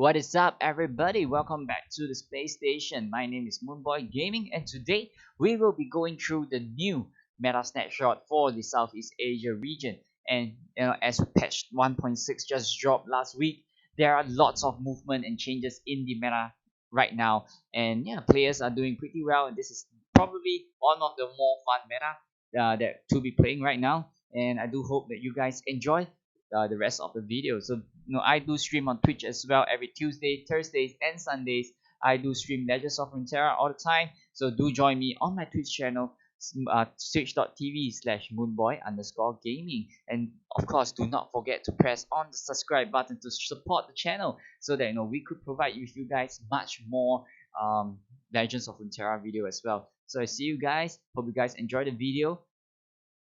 What is up, everybody? Welcome back to the space station. My name is Moonboy Gaming, and today we will be going through the new Meta Snapshot for the Southeast Asia region. And as patch 1.6 just dropped last week, there are lots of movement and changes in the meta right now. And yeah, players are doing pretty well, and this is probably one of the more fun meta that to be playing right now. And I do hope that you guys enjoy the rest of the video. So I do stream on Twitch as well every Tuesday, Thursdays, and Sundays. I do stream Legends of Runeterra all the time. So do join me on my Twitch channel, twitch.tv/moonboy_gaming. And of course, do not forget to press on the subscribe button to support the channel so that we could provide with you guys much more Legends of Runeterra video as well. So I see you guys. Hope you guys enjoy the video.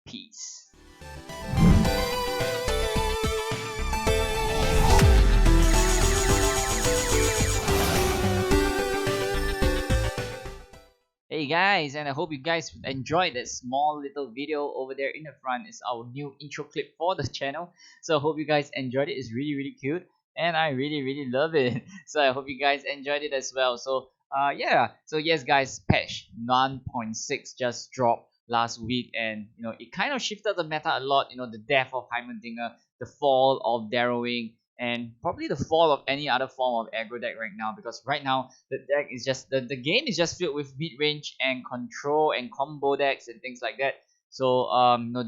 Peace. Hey guys, and I hope you guys enjoyed that small little video over there in the front. It's our new intro clip for the channel. So I hope you guys enjoyed it. It's really cute and I really love it. So I hope you guys enjoyed it as well. So yeah. So yes guys, patch 1.6 just dropped last week, and it kind of shifted the meta a lot. The death of Heimerdinger, the fall of Darrowing, and probably the fall of any other form of aggro deck right now, because right now the deck is just the game is just filled with mid-range and control and combo decks and things like that. So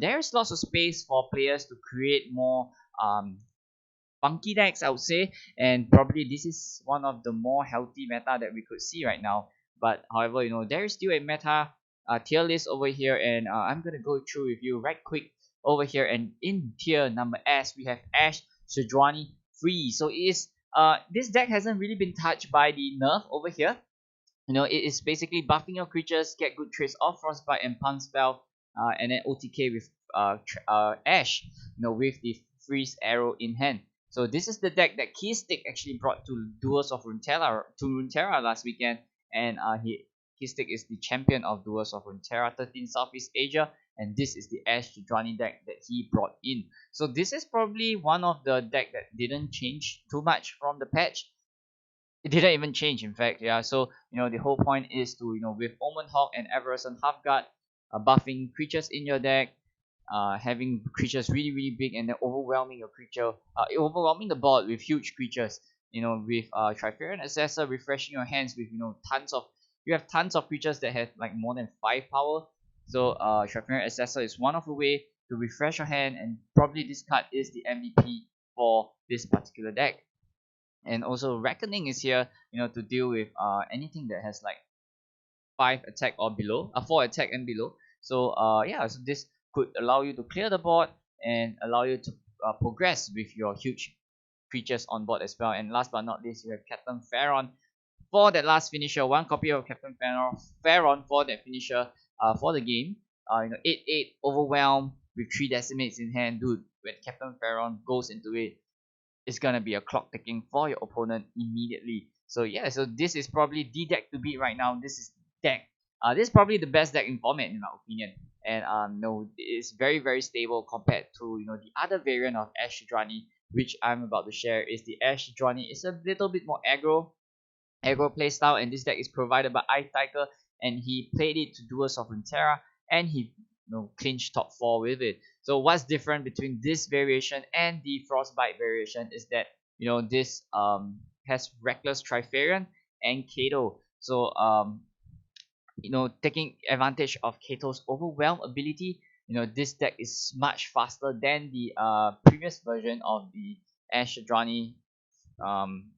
there's lots of space for players to create more funky decks, I would say, and probably this is one of the more healthy meta that we could see right now. But however, there is still a meta tier list over here, and I'm gonna go through with you right quick over here. And in tier number S, we have Ashe Sejuani free. So it is this deck hasn't really been touched by the nerf over here. It is basically buffing your creatures, get good traits of Frostbite and Pun spell, and then OTK with Ashe, with the freeze arrow in hand. So this is the deck that Keystick actually brought to Duels of Runeterra last weekend, and Keystick is the champion of Duels of Runeterra 13 Southeast Asia, and this is the Ashe Sejuani deck that he brought in. So this is probably one of the deck that didn't change too much from the patch. It didn't even change, in fact. Yeah, so the whole point is to with Omen Hawk and Everson Halfguard, buffing creatures in your deck, having creatures really big, and then overwhelming your creature, overwhelming the board with huge creatures. With Trifarian Assessor, refreshing your hands with you have tons of creatures that have like more than 5 power. So Trifarian Assessor is one of the way to refresh your hand, and probably this card is the MVP for this particular deck. And also Reckoning is here, to deal with anything that has like 5 attack or below, 4 attack and below. So yeah, so this could allow you to clear the board and allow you to progress with your huge creatures on board as well. And last but not least, you have Captain Pharaon for that last finisher. One copy of Captain Pharaon for that finisher for the game. 8/8 overwhelm with 3 decimates in hand. Dude, when Captain Pharaon goes into it, it's gonna be a clock ticking for your opponent immediately. So yeah, so this is probably the deck to beat right now. This is deck. This is probably the best deck in format in my opinion. And no, it's very stable compared to the other variant of Ashe Sejuani, which I'm about to share. Is the Ashe Sejuani. It's a little bit more aggro playstyle, and this deck is provided by Ice Tiger, and he played it to Duels of Runeterra, and he clinched top 4 with it. So what's different between this variation and the Frostbite variation is that this has Reckless Trifarian and Kato. So taking advantage of Kato's overwhelm ability, this deck is much faster than the previous version of the Ashe Sejuani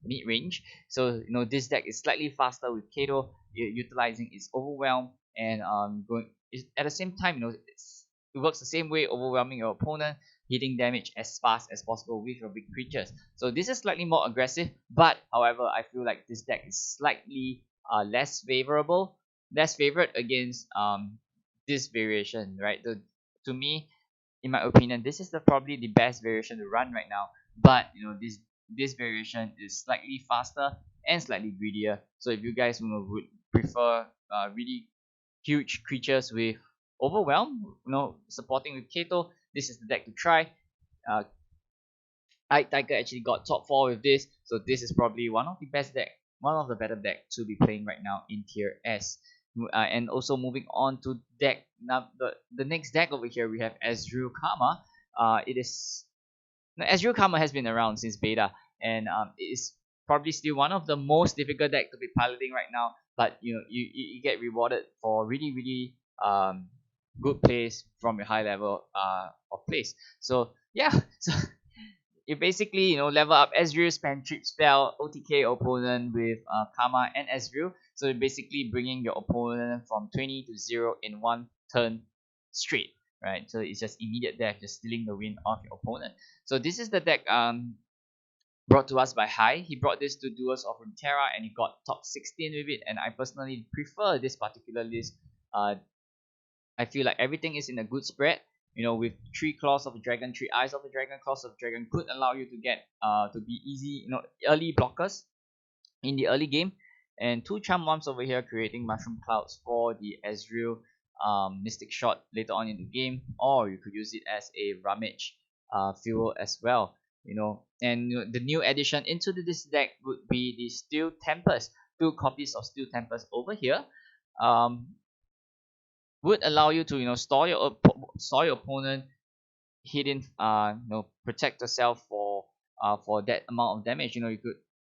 mid-range. So this deck is slightly faster with Kato utilizing its overwhelm, and going at the same time it works the same way, overwhelming your opponent, hitting damage as fast as possible with your big creatures. So this is slightly more aggressive, but however I feel like this deck is slightly less favored against this variation, right? To me, in my opinion, this is probably the best variation to run right now. But this variation is slightly faster and slightly greedier. So if you guys would prefer really huge creatures with overwhelm, supporting with Kato, this is the deck to try. Tiger actually got top 4 with this, so this is probably one of the best deck, one of the better deck to be playing right now in tier S. And also moving on to deck now, the next deck over here we have Ezreal Karma. It is now, Ezreal Karma has been around since beta, and it is probably still one of the most difficult deck to be piloting right now. But you know, you get rewarded for really good plays from your high level of plays. So yeah, so you basically level up Ezreal, spam trip spell, OTK opponent with Karma and Ezreal. So you're basically bringing your opponent from 20 to 0 in one turn straight, right? So it's just immediate death, just stealing the win off your opponent. So this is the deck brought to us by Hai. He brought this to Duels of Runeterra and he got top 16 with it. And I personally prefer this particular list. I feel like everything is in a good spread. With 3 claws of a dragon, 3 eyes of a dragon, claws of dragon could allow you to get to be easy, early blockers in the early game, and 2 charm bombs over here creating mushroom clouds for the Ezreal mystic shot later on in the game, or you could use it as a rummage fuel as well. And the new addition into this deck would be the Steel Tempest. 2 copies of Steel Tempest over here. Would allow you to store your opponent hidden, protect yourself for that amount of damage. You could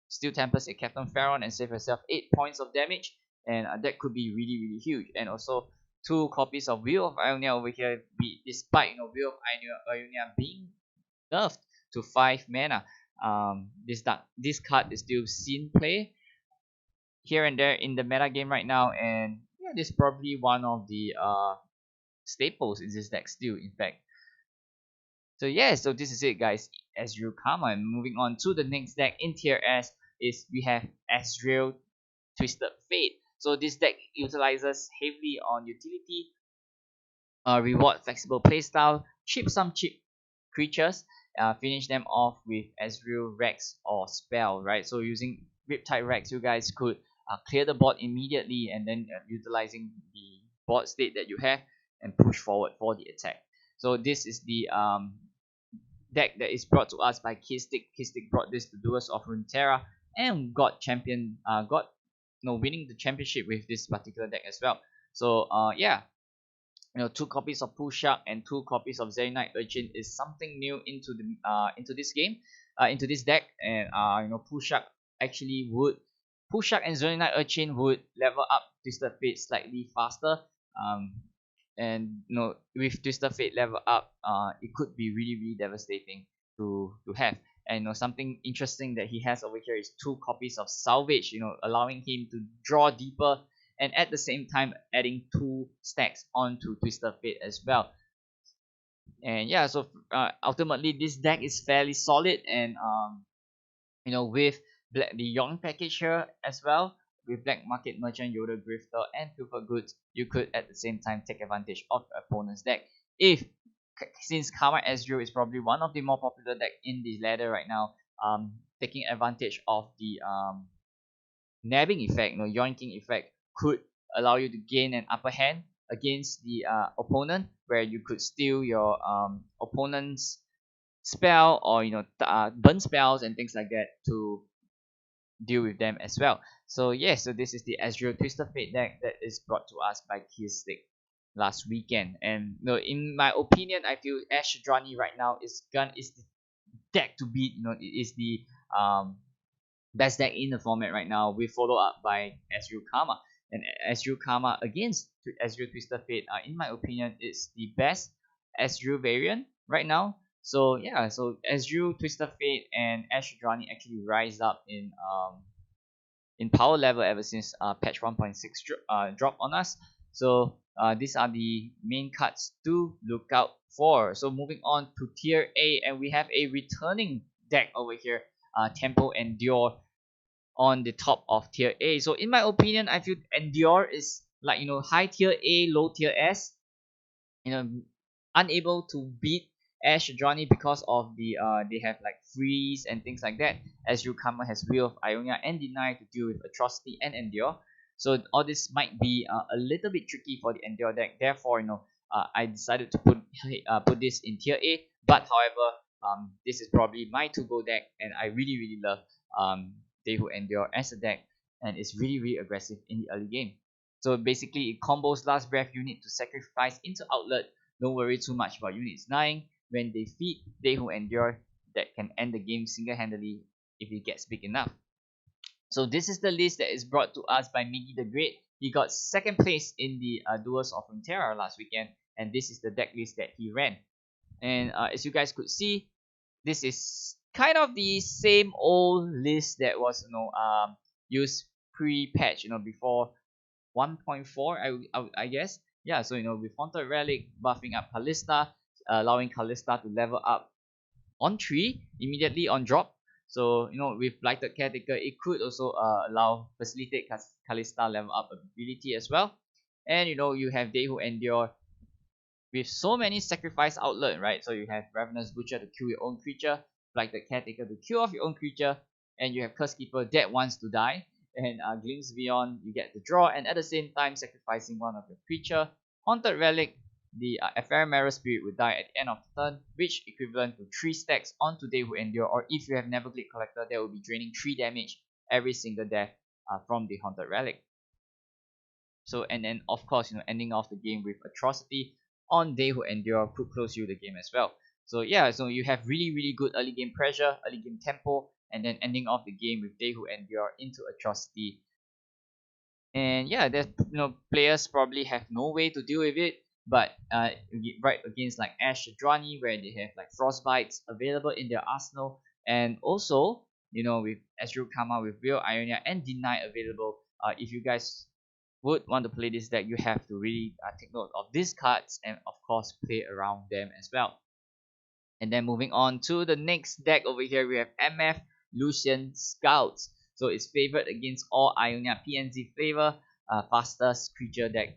Steel Tempest a Captain Pharaon and save yourself 8 points of damage, and that could be really huge. And also 2 copies of Wheel of Ionia over here. Despite Wheel of Ionia being nerfed to 5 mana, this card is still seen play here and there in the meta game right now, and yeah, this is probably one of the staples in this deck still, in fact. So yeah, so this is it, guys. Ezreal Karma. And moving on to the next deck in tier S is we have Ezreal Twisted Fate. So this deck utilizes heavily on utility, reward flexible playstyle, chip some cheap creatures, finish them off with Ezreal Rex or Spell, right? So using Riptide Rex, you guys could clear the board immediately and then utilizing the board state that you have and push forward for the attack. So this is the deck that is brought to us by Kistic. Kistic brought this to Duels of Runeterra and got winning the championship with this particular deck as well. So yeah, 2 copies of Pushak and 2 copies of Zeroinfinity Urchin is something new into this game, into this deck. And Pushak and Zeroinfinity Urchin would level up Twisted Fate slightly faster. And with Twisted Fate level up, it could be really devastating to have. And something interesting that he has over here is 2 copies of Salvage, allowing him to draw deeper, and at the same time adding 2 stacks onto Twisted Fate as well. And yeah, so ultimately this deck is fairly solid, and with the Young package here as well, with Black Market Merchant, Yoda Grifter, and Pilfer Goods, you could at the same time take advantage of your opponent's deck. Since Karma Ezreal is probably one of the more popular deck in the ladder right now, taking advantage of the nabbing effect, yoinking effect, could allow you to gain an upper hand against the opponent, where you could steal your opponent's spell, or burn spells and things like that to deal with them as well. So yeah, so this is the Ezreal Twisted Fate deck that is brought to us by Keystick last weekend. And in my opinion, I feel Ash Drani right now is the deck to beat. It is the best deck in the format right now, with follow up by Ezreal Karma. And Ezreal Karma against Ezreal Twisted Fate, in my opinion, is the best Ezreal variant right now. So yeah, so Ezreal Twisted Fate and Ash Drani actually rise up in power level ever since patch 1.6 drop on us. So these are the main cards to look out for. So moving on to tier A, and we have a returning deck over here, Tempo Endure, on the top of tier A. So in my opinion, I feel Endure is like high tier A, low tier S. Unable to beat Ash Johnny because of the they have like freeze and things like that. Ezreal Karma has Wheel of Ionia and Deny to deal with Atrocity and Endure. So all this might be a little bit tricky for the Endure deck. Therefore, I decided to put this in tier A. But however, this is probably my to-go deck, and I really love They Who Endure as a deck, and it's really aggressive in the early game. So basically, it combos Last Breath unit to sacrifice into outlet. Don't worry too much about units dying. When they feed They Who Endure, that can end the game single-handedly if it gets big enough. So this is the list that is brought to us by Miggy the Great. He got second place in the Duels of Runeterra last weekend, and this is the deck list that he ran. And as you guys could see, this is kind of the same old list that was used pre-patch, before 1.4, I guess. Yeah, so with Haunted Relic buffing up Kalista, allowing Kalista to level up on 3 immediately on drop. So with Blighted Caretaker, it could also allow facilitate Kalista level up ability as well. And you have They Who Endure with so many sacrifice outlet, right? So you have Ravenous Butcher to kill your own creature, Blighted Caretaker to kill off your own creature, and you have Curse Keeper that wants to die. And Glimpse Beyond, you get to draw, and at the same time sacrificing one of your creature. Haunted Relic, the Ephemeral Spirit will die at the end of the turn, which equivalent to 3 stacks onto They Who Endure, or if you have Neverglade Collector, that will be draining 3 damage every single death from the Haunted Relic. So, and then of course, ending off the game with Atrocity on They Who Endure could close you the game as well. So yeah, so you have really good early game pressure, early game tempo, and then ending off the game with They Who Endure into Atrocity. And yeah, there's players probably have no way to deal with it, but right against like Ash Shadrani, where they have like Frostbites available in their arsenal, and also with Ezreal Karma with Veil Ionia and Deny available. If you guys would want to play this deck, you have to really take note of these cards and of course play around them as well. And then moving on to the next deck over here, we have MF Lucian Scouts. So it's favored against all Ionia PNZ flavor, fastest creature deck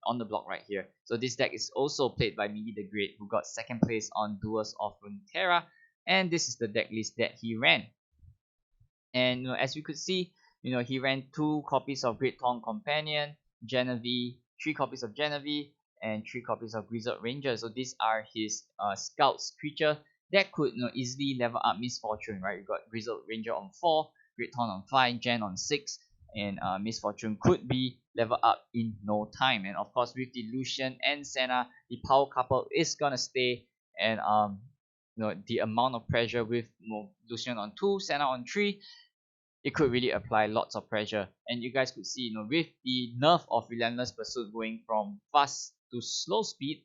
on the block right here. So this deck is also played by Miggy the Great, who got second place on Duels of Runeterra, and this is the deck list that he ran. And as we could see, he ran 2 copies of Great Tong Companion, Genevieve, 3 copies of Genevieve, and 3 copies of Grizzled Ranger. So these are his scouts creature that could easily level up Misfortune, right? You got Grizzled Ranger on 4, Great Tong on 5, Gen on 6, and Misfortune could be leveled up in no time. And of course, with the Lucian and Senna, the power couple is gonna stay, and the amount of pressure with Lucian on 2, Senna on 3, it could really apply lots of pressure. And you guys could see, with the nerf of Relentless Pursuit going from fast to slow speed,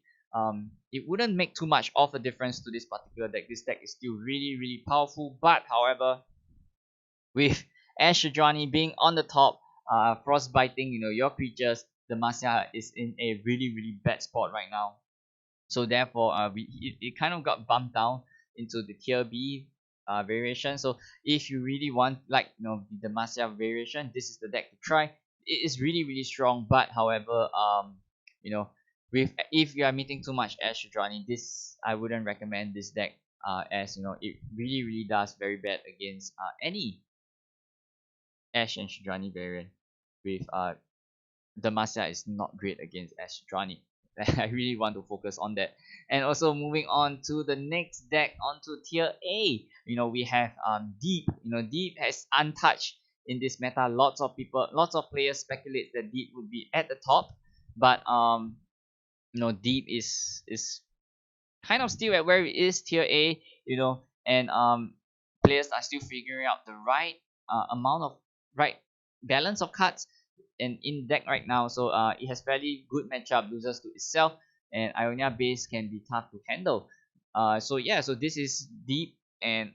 it wouldn't make too much of a difference to this particular deck. This deck is still really powerful, but however, with Ash Shadrani being on the top, frostbiting your creatures, Demacia is in a really bad spot right now. So therefore, it kind of got bumped down into the tier B variation. So if you really want the Demacia variation, this is the deck to try. It is really strong, but however, with if you are meeting too much Ash Shadrani, this I wouldn't recommend this deck. As it really does very bad against any Ash and Shadrani variant. With Demacia is not great against Ash Shadrani. I really want to focus on that. And also moving on to the next deck, onto tier A. We have Deep. Deep has untouched in this meta. Lots of players speculate that Deep would be at the top, but Deep is kind of still at where it is, tier A. And players are still figuring out the right amount of right balance of cards and in deck right now. So it has fairly good matchup, loses to itself, and Ionia base can be tough to handle. So yeah, so this is Deep, and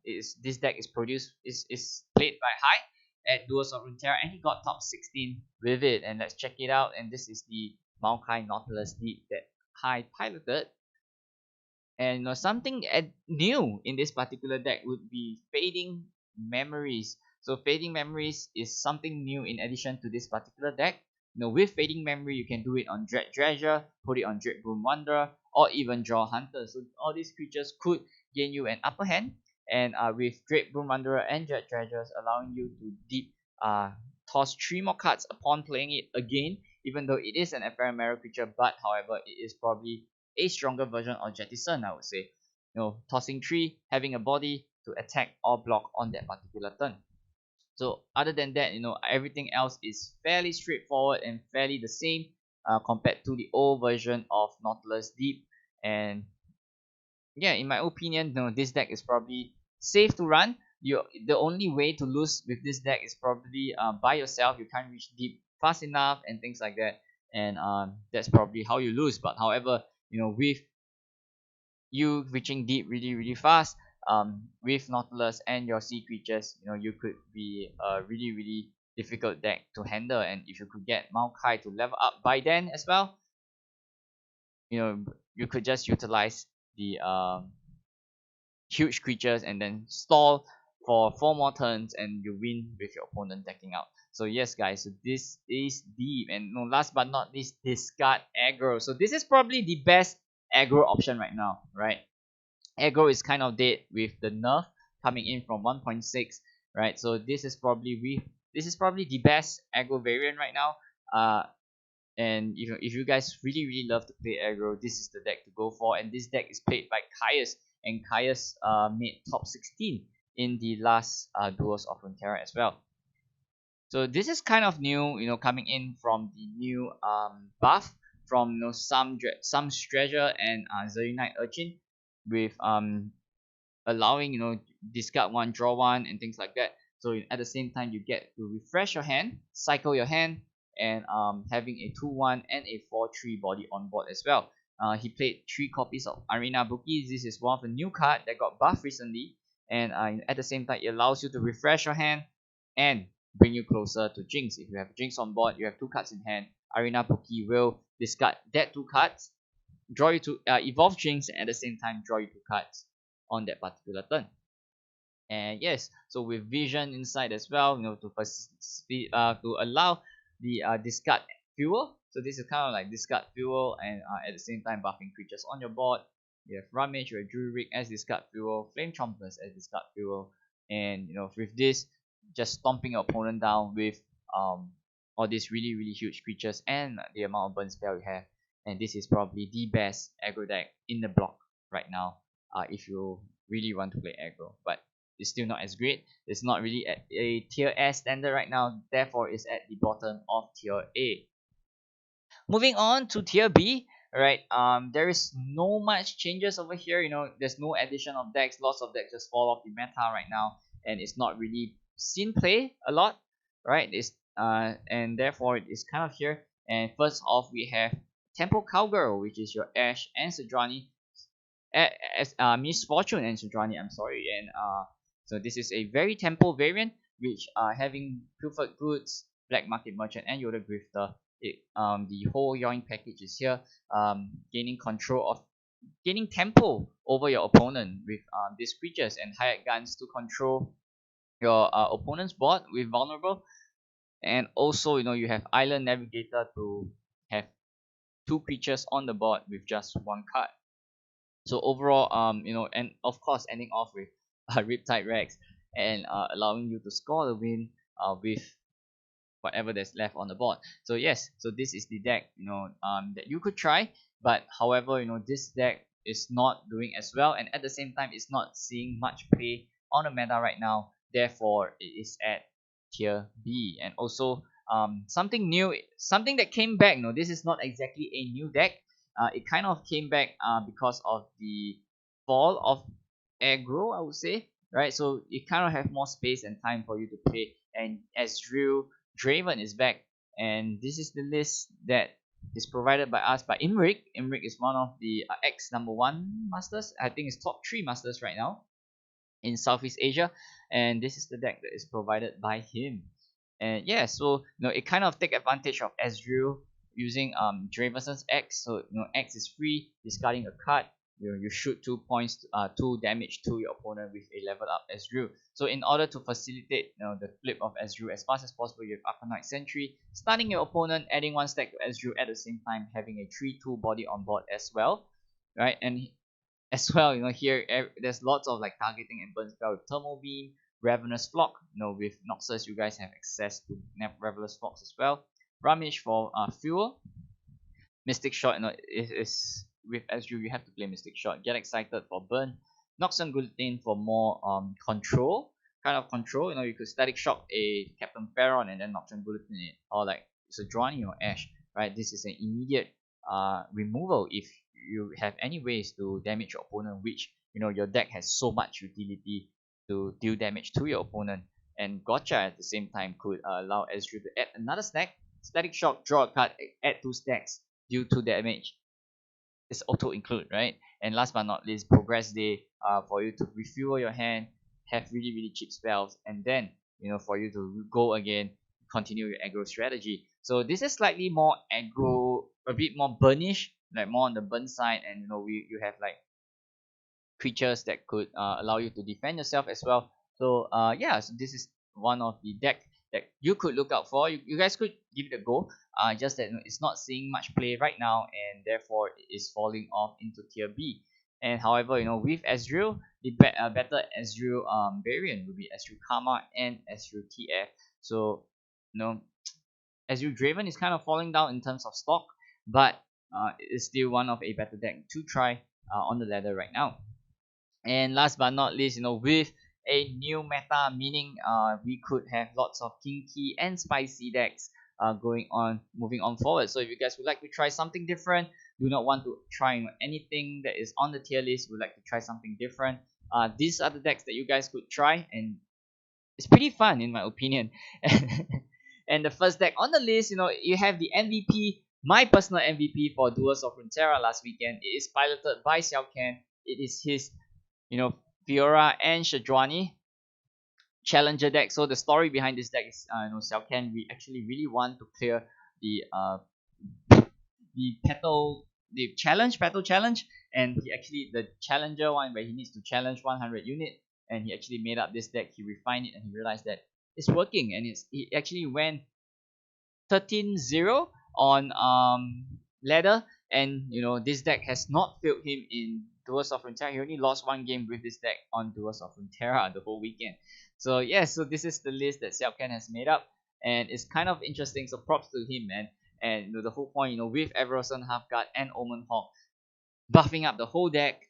this deck is played by High at Duels of Runeterra, and he got top 16 with it. And let's check it out. And this is the Maokai Nautilus Deep that High piloted. And something new in this particular deck would be Fading Memories. So Fading Memories is something new in addition to this particular deck. With Fading Memory, you can do it on Dread Treasure, put it on Dread Broom Wanderer, or even Draw Hunter. So all these creatures could gain you an upper hand. And with Dread Broom Wanderer and Dread Treasures, allowing you to deep toss 3 more cards upon playing it again, even though it is an ephemeral creature, but however, it is probably a stronger version of Jettison, I would say. tossing 3, having a body to attack or block on that particular turn. So other than that, everything else is fairly straightforward and fairly the same compared to the old version of Nautilus Deep. And yeah, in my opinion, this deck is probably safe to run. The only way to lose with this deck is probably by yourself. You can't reach deep fast enough and things like that, and that's probably how you lose. But however, with you reaching deep really really fast, with Nautilus and your sea creatures, you could be a really really difficult deck to handle. And if you could get Maokai to level up by then as well, you know you could just utilize the huge creatures and then stall for 4 more turns and you win with your opponent decking out. So yes guys, so this is deep. And last but not least, discard aggro. So this is probably the best aggro option right now, right? Aggro is kind of dead with the nerf coming in from 1.6, right? So this is probably the best aggro variant right now. And if you guys really really love to play aggro, this is the deck to go for. And this deck is played by Caius, and Caius made top 16 in the last Duels of Runeterra as well. So this is kind of new, coming in from the new buff from some treasure and Zeroinfinity Urchin, with allowing discard one, draw one, and things like that. So at the same time, you get to refresh your hand, cycle your hand, and having a 2/1 and a 4/3 body on board as well. He played 3 copies of Arena Bookies. This is one of the new card that got buffed recently, and at the same time, it allows you to refresh your hand and bring you closer to Jinx. If you have Jinx on board, you have 2 cards in hand. Arena Bookie will discard that 2 cards, draw you to evolve Jinx, and at the same time draw you 2 cards on that particular turn. And yes, so with vision inside as well, to allow the discard fuel. So this is kind of like discard fuel, and at the same time buffing creatures on your board. You have Ramage, you have Druid as discard fuel, Flame Chompers as discard fuel, and with this, just stomping your opponent down with all these really really huge creatures and the amount of burn spell you have. And this is probably the best aggro deck in the block right now, if you really want to play aggro. But it's still not as great. It's not really at a tier S standard right now, therefore it's at the bottom of tier A. Moving on to tier B, right? There is no much changes over here. There's no addition of decks. Lots of decks just fall off the meta right now, and it's not really seen play a lot, right? And therefore it is kind of here. And first off, we have Temple Cowgirl, which is your Ash and Sedrani, as Miss Fortune and Sedrani. I'm sorry, and so this is a very temple variant, which having Pilfered Goods, Black Market Merchant, and Yoda Grifter. The whole Yoink package is here, gaining tempo over your opponent with these creatures, and hired guns to control your opponent's board with vulnerable. And also, you have Island Navigator to have 2 creatures on the board with just 1 card. So overall, and of course ending off with Riptide Rex, and allowing you to score the win with whatever that's left on the board. So yes, so this is the deck that you could try. But however, this deck is not doing as well, and at the same time it's not seeing much play on the meta right now. Therefore it is at tier B. And also something new, something that came back. This is not exactly a new deck. It kind of came back because of the fall of aggro, I would say, right? So it kind of have more space and time for you to play. And as Draven is back, and this is the list that is provided by us by Imrik. Imrik is one of the ex #1 masters. I think it's top 3 masters right now in Southeast Asia, and this is the deck that is provided by him. And yeah, so it kind of take advantage of Ezreal using Draven's X. So X is free, discarding a card. You shoot 2 points, 2 damage to your opponent with a level up Ezreal. So in order to facilitate the flip of Ezreal as fast as possible, you have Arcanite Sentry, stunning your opponent, adding 1 stack to Ezreal, at the same time having a 3/2 body on board as well, right? And as well, here there's lots of like targeting and burn spell with Thermal Beam, Ravenous Flock. With Noxus, you guys have access to Ravenous Flocks as well. Ramage for fuel. Mystic Shot, is with Ezreal, you have to play Mystic Shot. Get excited for burn. Noxian Guillotine for more control, kind of control. You could Static Shock a Captain Pharaon and then Noxian Guillotine it, or like Sejuani or Ashe, right? This is an immediate removal if you have any ways to damage your opponent, which your deck has so much utility to deal damage to your opponent. And Gotcha at the same time could allow Ezreal to add another stack, Static Shock, draw a card, add 2 stacks, deal 2 damage. It's auto include, right? And last but not least, Progress Day, for you to refuel your hand, have really really cheap spells, and then for you to go again, continue your aggro strategy. So this is slightly more aggro, a bit more burnish, like more on the burn side, and you have like creatures that could allow you to defend yourself as well. So yeah, so this is one of the deck that you could look out for. You guys could give it a go. Just that it's not seeing much play right now, and therefore it is falling off into tier B. And however, with Ezreal, the better Ezreal variant will be Ezreal Karma and Ezreal TF. So Ezreal Draven is kind of falling down in terms of stock, but it is still one of a better deck to try on the ladder right now. And last but not least, with a new meta, meaning we could have lots of kinky and spicy decks moving on forward. So if you guys would like to try something different, do not want to try anything that is on the tier list, would like to try something different, these are the decks that you guys could try, and it's pretty fun in my opinion. And the first deck on the list, you have the MVP, my personal MVP for Duels of Runeterra last weekend. It is piloted by Xiaokan. It is his Fiora and Sejuani challenger deck. So the story behind this deck is Xiaokan we actually really want to clear the battle challenge, and he actually the challenger one where he needs to challenge 100 unit, and he actually made up this deck. He refined it and he realized that it's working, and he actually went 13-0 on ladder, and this deck has not failed him in Duels of Runeterra. He only lost 1 game with this deck on Duels of Runeterra the whole weekend. So yeah, so this is the list that Xiaokan has made up, and it's kind of interesting. So props to him, man. And the whole point, with Everson Halfguard and Omen Hawk buffing up the whole deck,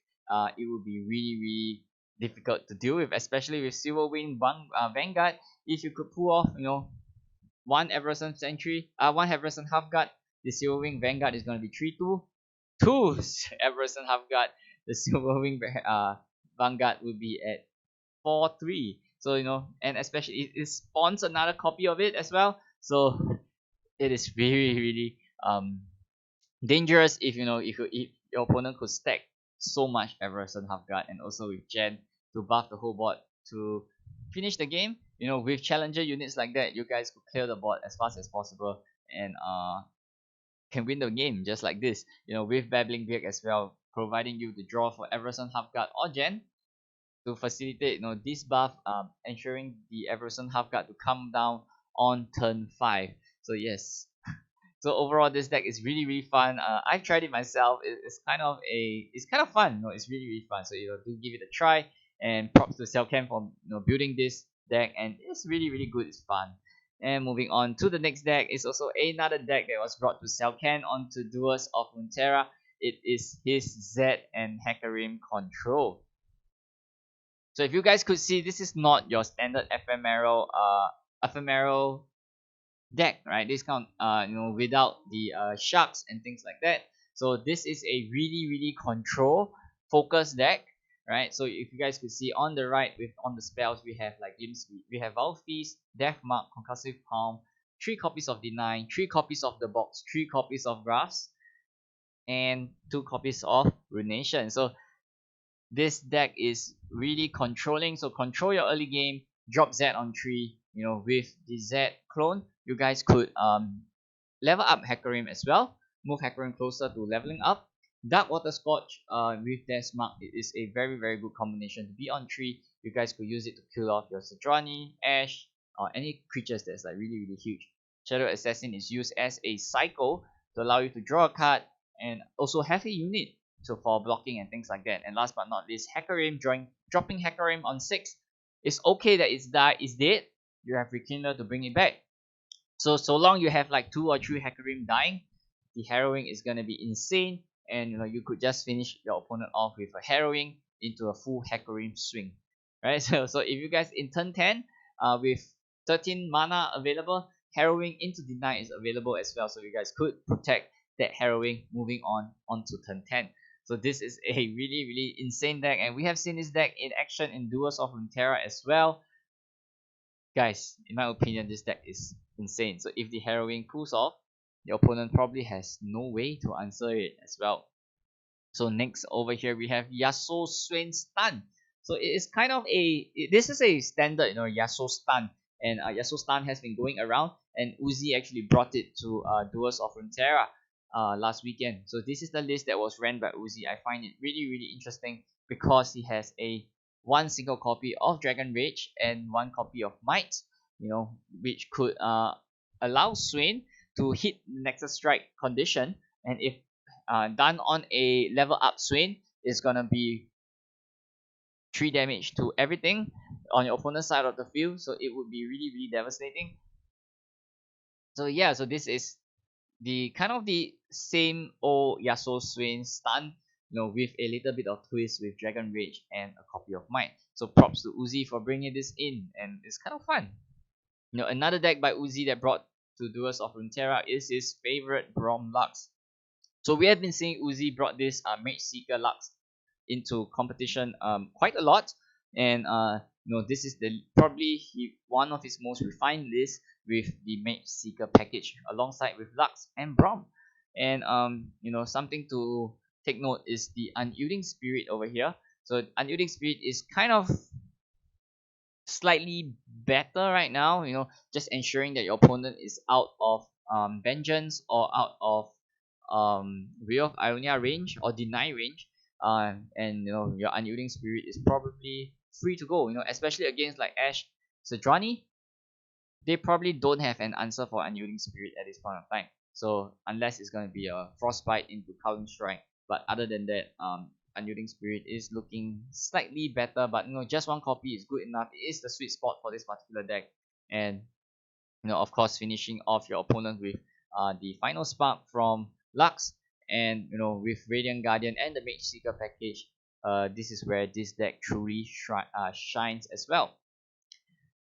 it will be really really difficult to deal with, especially with Silverwing Vanguard. If you could pull off, one Everson Sentry, one Everson Halfguard, the Silverwing Vanguard is going to be 3-2. Two Everson Halfguard, the Silverwing Vanguard will be at 4-3. So and especially it spawns another copy of it as well. So it is really really dangerous if if your opponent could stack so much Everson Halfguard, and also with Gen to buff the whole board to finish the game. With challenger units like that, you guys could clear the board as fast as possible, and can win the game just like this. With Babbling Beak as well, providing you the draw for Everson Halfguard or Gen to facilitate this buff, ensuring the Everson Halfguard to come down on turn 5. So yes. So overall, this deck is really really fun. I've tried it myself. It's kind of fun. It's really really fun. So do give it a try. And props to Xiaokan for building this deck, and it's really really good. It's fun. And moving on to the next deck is also another deck that was brought to Xiaokan onto Duels of Runeterra. It is his Z and Hecarim Control. So if you guys could see, this is not your standard ephemeral deck, right? This count without the sharks and things like that. So this is a really really control focused deck, right? So if you guys could see on the right, on the spells, we have like we have Vow Feast, Death Mark, Concussive Palm, 3 copies of Deny, 3 copies of the Box, 3 copies of Grass, and 2 copies of Ruination. So this deck is really controlling. So control your early game, drop Z on 3. With the Z clone, you guys could level up Hecarim as well, move Hecarim closer to leveling up. Dark Water Scorch with Death Mark, it is a very very good combination to be on 3. You guys could use it to kill off your Sejuani, Ashe, or any creatures that's like really really huge. Shadow Assassin is used as a cycle to allow you to draw a card and also have a unit, so for blocking and things like that. And last but not least, Hecarim, dropping Hecarim on 6. It's okay that it's dead. You have Rekindler to bring it back. So long you have like 2 or 3 Hecarim dying, the harrowing is gonna be insane. and you could just finish your opponent off with a harrowing into a full Hecarim swing, right? So if you guys in turn 10 with 13 mana available, harrowing into deny is available as well, so you guys could protect that harrowing moving on onto turn 10. So this is a really insane deck, and we have seen this deck in action in Duels of Runeterra as well. Guys, in my opinion, this deck is insane. So if the harrowing pulls off, the opponent probably has no way to answer it as well. So next over here we have Yasuo Swain Stun. So it is kind of this is a standard Yasuo Stun, and Yasuo Stun has been going around, and Uzi actually brought it to Duels of Runeterra last weekend. So this is the list that was ran by Uzi. I find it really interesting because he has a one single copy of Dragon Rage and one copy of Might, which could allow Swain to hit Nexus Strike condition, and if done on a level up Swain, it's gonna be 3 damage to everything on your opponent's side of the field, so it would be really devastating. So yeah, so this is the kind of the same old Yasuo Swain stun, with a little bit of twist with Dragon Rage and a copy of Might. So props to Uzi for bringing this in, and it's kind of fun. Another deck by Uzi that brought to Duels of Runeterra is his favorite Braum Lux. So we have been seeing Uzi brought this Mage Seeker Lux into competition quite a lot, and this is probably one of his most refined lists with the Mage Seeker package alongside with Lux and Braum. And something to take note is the Unyielding Spirit over here. So Unyielding Spirit is kind of slightly better right now, just ensuring that your opponent is out of Vengeance or out of Ray of Ionia range or Deny range, and your Unyielding Spirit is probably free to go, especially against like Ashe Sejuani. They probably don't have an answer for Unyielding Spirit at this point of time, so unless it's going to be a Frostbite into Cowling Strike, but other than that, Unyielding Spirit is looking slightly better, but just one copy is good enough. It is the sweet spot for this particular deck, and of course finishing off your opponent with the Final Spark from Lux, and with Radiant Guardian and the Mage Seeker package, this is where this deck truly shines as well.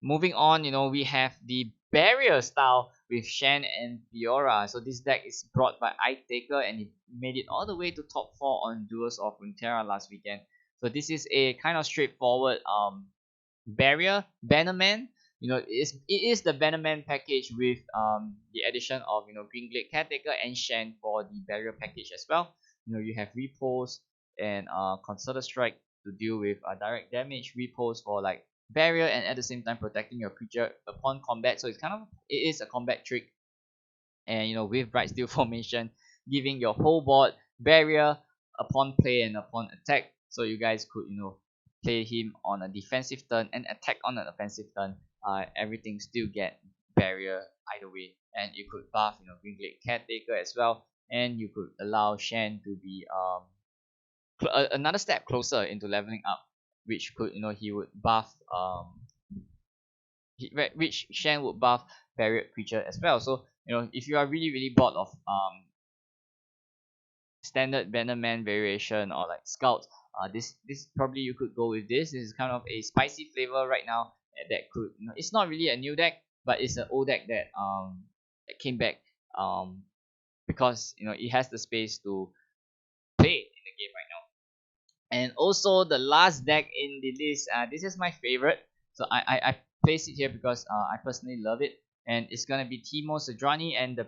Moving on, we have the Barrier style with Shen and Fiora. So this deck is brought by Taker, and it made it all the way to top 4 on Duels of Runeterra last weekend. So this is a kind of straightforward Barrier Bannerman. It is the Bannerman package with the addition of Greenglade Caretaker and Shen for the Barrier package as well. You have Repose and Concerted Strike to deal with direct damage, Repose for like barrier, and at the same time protecting your creature upon combat. So it is a combat trick, and with Bright Steel formation, giving your whole board barrier upon play and upon attack. So you guys could play him on a defensive turn and attack on an offensive turn. Everything still get barrier either way, and you could buff Greenglade Caretaker as well, and you could allow Shen to be another step closer into leveling up, which could he would buff which Shen would buff barrier creature as well. So if you are really bored of standard Bannerman variation or like Scout, this probably you could go with this. This is kind of a spicy flavor right now that could it's not really a new deck, but it's an old deck that came back because it has the space to play in the game right now. And also the last deck in the list, this is my favorite. So I place it here because I personally love it, and it's gonna be Teemo Sejuani, and the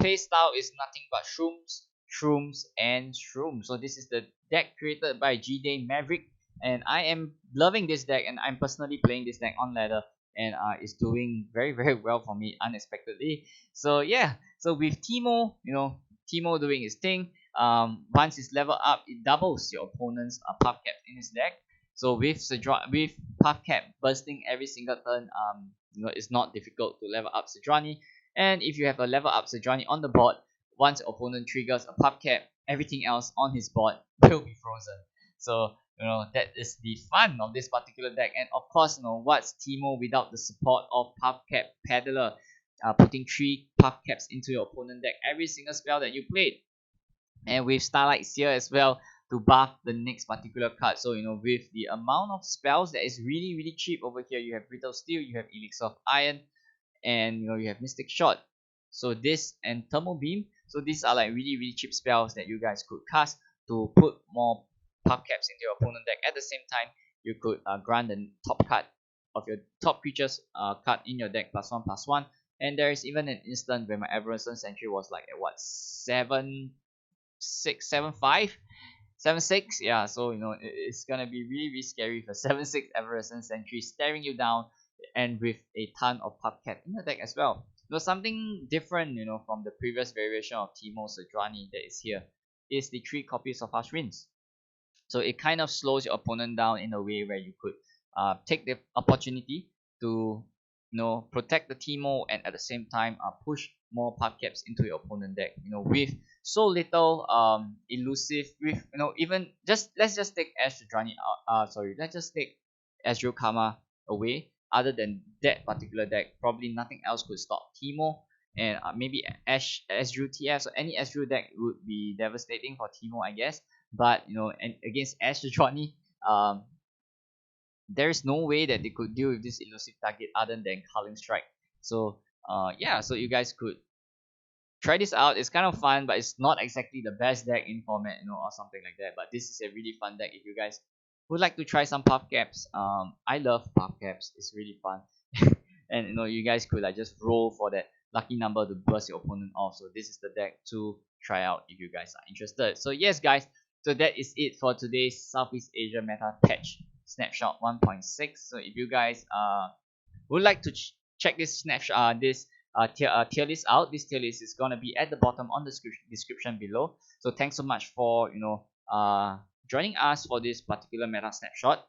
playstyle is nothing but shrooms, and shrooms. So this is the deck created by G-Day Maverick, and I am loving this deck, and I'm personally playing this deck on ladder, and it's doing very well for me unexpectedly. So yeah, so with Teemo, Teemo doing his thing. Once it's level up, it doubles your opponent's puff cap in his deck. So with puff cap bursting every single turn, it's not difficult to level up Sejuani. And if you have a level up Sejuani on the board, once your opponent triggers a puff cap, everything else on his board will be frozen. So that is the fun of this particular deck. And of course, what's Teemo without the support of puff cap Peddler, putting 3 puff caps into your opponent deck every single spell that you played. and with Starlight Seer as well to buff the next particular card. So with the amount of spells that is really really cheap over here, you have Brittle Steel, you have Elixir of Iron, and you have Mystic Shot. So this and Thermal Beam. So these are like really really cheap spells that you guys could cast to put more puff caps into your opponent deck. At the same time, you could grant the top card of your top creatures card in your deck +1/+1. And there is even an instant where my Everson Sentry was like at what 7-6, 7-5, 7-6. Yeah, so it's gonna be really really scary for 7-6 Everson Sentry staring you down, and with a ton of puff cap in the deck as well. Something different from the previous variation of Teemo Sejuani that is here is the 3 copies of Harsh Winds. So it kind of slows your opponent down in a way where you could take the opportunity to protect the Teemo, and at the same time push more puff caps into your opponent deck. With so little elusive, with even just let's just take Ash Sejuani out. Sorry, let's just take Ezreal Karma away. Other than that particular deck, probably nothing else could stop Teemo. And maybe Ezreal TF, so any Ezreal deck would be devastating for Teemo, I guess. But and against Ash Sejuani, there is no way that they could deal with this elusive target other than Culling Strike. So yeah, so you guys could try this out. It's kind of fun, but it's not exactly the best deck in format, or something like that. But this is a really fun deck if you guys would like to try some puff caps. I love puff caps. It's really fun. And you guys could like just roll for that lucky number to burst your opponent off. So this is the deck to try out if you guys are interested. So yes guys, so that is it for today's Southeast Asia Meta Patch Snapshot 1.6. So if you guys would like to check this snapshot, this tier list out, this tier list is gonna be at the bottom on the description below. So thanks so much for joining us for this particular meta snapshot.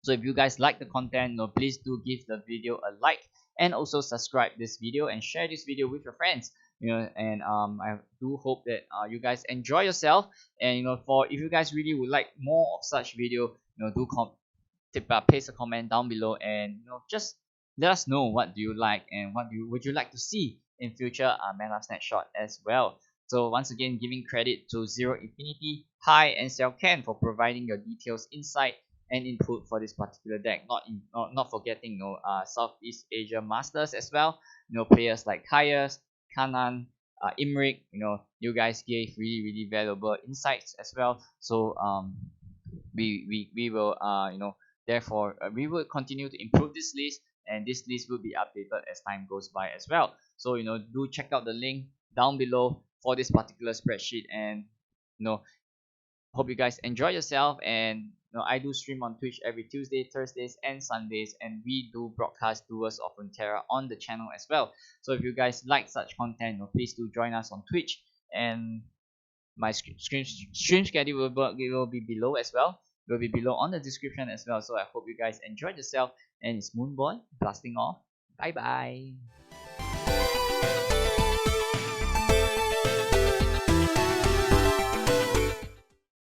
So if you guys like the content, please do give the video a like, and also subscribe this video and share this video with your friends. And I do hope that you guys enjoy yourself. And for if you guys really would like more of such video, do paste a comment down below, and just let us know what do you like and would you like to see in future meta snapshot as well. So once again, giving credit to Zeroinfinity, Hi, and Ken for providing your details, insight, and input for this particular deck. Not forgetting Southeast Asia Masters as well. Players like Kayas, Kanan, Imrik. You guys gave really really valuable insights as well. So we will therefore we will continue to improve this list, and this list will be updated as time goes by as well. So do check out the link down below for this particular spreadsheet. And hope you guys enjoy yourself. And I do stream on Twitch every Tuesday, Thursdays, and Sundays, and we do broadcast Duels of Runeterra on the channel as well. So if you guys like such content, please do join us on Twitch, and my stream schedule will be below as well. It will be below on the description as well. So I hope you guys enjoyed yourself, and it's Moonboy blasting off. Bye bye.